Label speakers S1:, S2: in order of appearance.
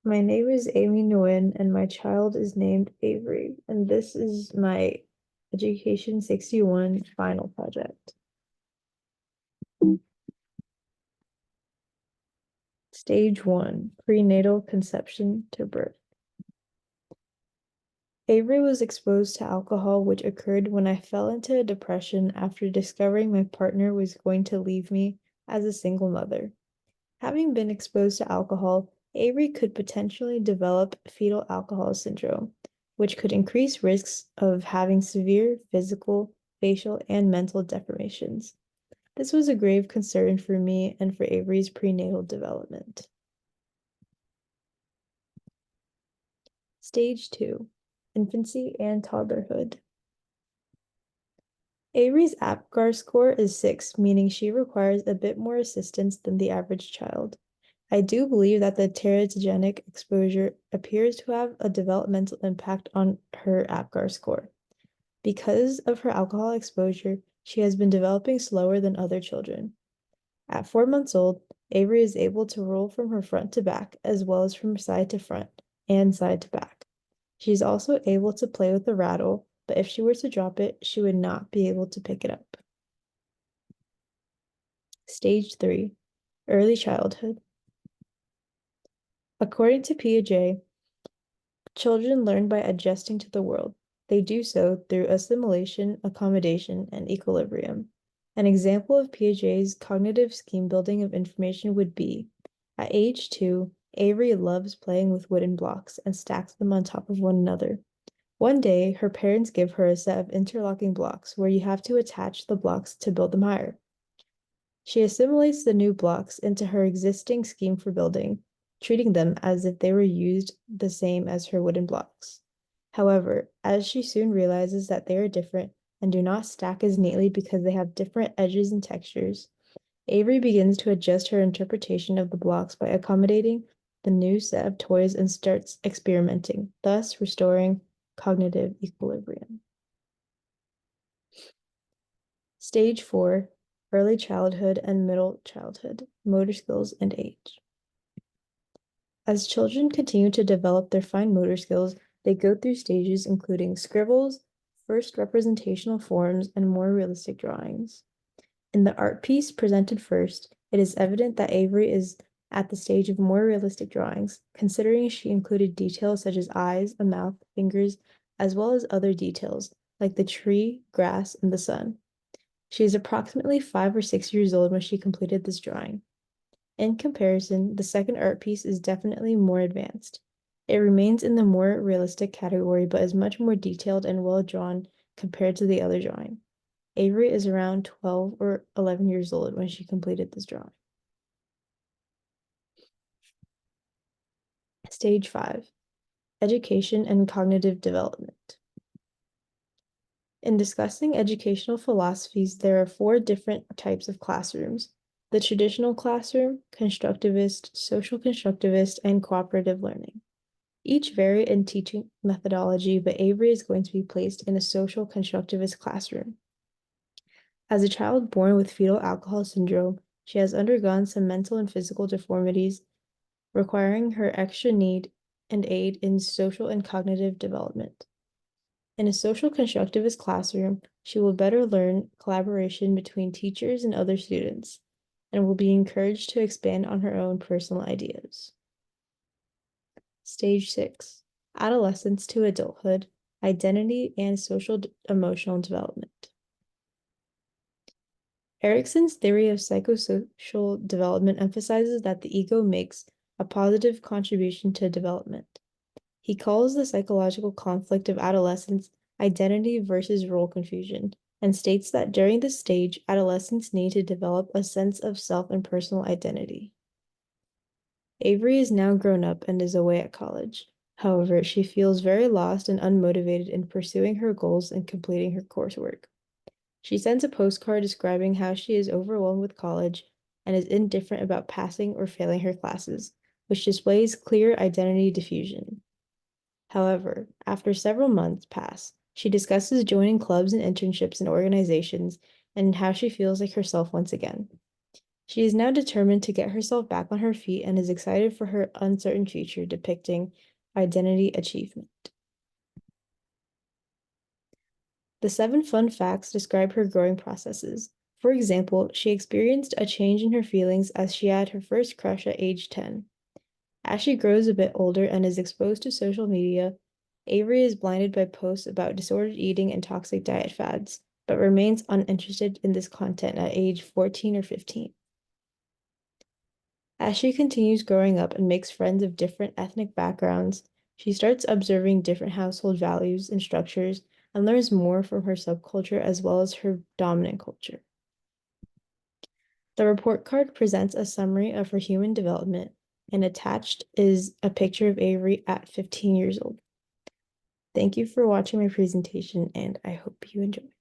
S1: My name is Amy Nguyen, and my child is named Avery, and this is my Education 61 final project. Stage 1, prenatal conception to birth. Avery was exposed to alcohol, which occurred when I fell into a depression after discovering my partner was going to leave me as a single mother. Having been exposed to alcohol, Avery could potentially develop fetal alcohol syndrome, which could increase risks of having severe physical, facial, and mental deformations. This was a grave concern for me and for Avery's prenatal development. Stage 2, infancy and toddlerhood. Avery's APGAR score is 6, meaning she requires a bit more assistance than the average child. I do believe that the teratogenic exposure appears to have a developmental impact on her APGAR score. Because of her alcohol exposure, she has been developing slower than other children. At 4 months old, Avery is able to roll from her front to back, as well as from side to front and side to back. She is also able to play with the rattle, but if she were to drop it, she would not be able to pick it up. Stage 3, early childhood. According to Piaget, children learn by adjusting to the world. They do so through assimilation, accommodation, and equilibrium. An example of Piaget's cognitive scheme building of information would be, at age 2, Avery loves playing with wooden blocks and stacks them on top of one another. One day, her parents give her a set of interlocking blocks where you have to attach the blocks to build them higher. She assimilates the new blocks into her existing scheme for building, treating them as if they were used the same as her wooden blocks. However, as she soon realizes that they are different and do not stack as neatly because they have different edges and textures, Avery begins to adjust her interpretation of the blocks by accommodating the new set of toys and starts experimenting, thus restoring cognitive equilibrium. Stage 4, early childhood and middle childhood, motor skills and age. As children continue to develop their fine motor skills, they go through stages including scribbles, first representational forms, and more realistic drawings. In the art piece presented first, it is evident that Avery is at the stage of more realistic drawings, considering she included details such as eyes, a mouth, fingers, as well as other details like the tree, grass, and the sun. She is approximately 5 or 6 years old when she completed this drawing. In comparison, the second art piece is definitely more advanced. It remains in the more realistic category, but is much more detailed and well drawn compared to the other drawing. Avery is around 12 or 11 years old when she completed this drawing. Stage 5, education and cognitive development. In discussing educational philosophies, there are 4 different types of classrooms: the traditional classroom, constructivist, social constructivist, and cooperative learning. Each vary in teaching methodology, but Avery is going to be placed in a social constructivist classroom. As a child born with fetal alcohol syndrome, she has undergone some mental and physical deformities, requiring her extra need and aid in social and cognitive development. In a social constructivist classroom, she will better learn collaboration between teachers and other students, and will be encouraged to expand on her own personal ideas. Stage 6, adolescence to adulthood, identity and social emotional development. Erikson's theory of psychosocial development emphasizes that the ego makes a positive contribution to development. He calls the psychological conflict of adolescence identity versus role confusion, and states that during this stage, adolescents need to develop a sense of self and personal identity. Avery is now grown up and is away at college. However, she feels very lost and unmotivated in pursuing her goals and completing her coursework. She sends a postcard describing how she is overwhelmed with college and is indifferent about passing or failing her classes, which displays clear identity diffusion. However, after several months pass, she discusses joining clubs and internships and organizations and how she feels like herself once again. She is now determined to get herself back on her feet and is excited for her uncertain future, depicting identity achievement. The 7 fun facts describe her growing processes. For example, she experienced a change in her feelings as she had her first crush at age 10. As she grows a bit older and is exposed to social media, Avery is blinded by posts about disordered eating and toxic diet fads, but remains uninterested in this content at age 14 or 15. As she continues growing up and makes friends of different ethnic backgrounds, she starts observing different household values and structures and learns more from her subculture as well as her dominant culture. The report card presents a summary of her human development, and attached is a picture of Avery at 15 years old. Thank you for watching my presentation, and I hope you enjoy.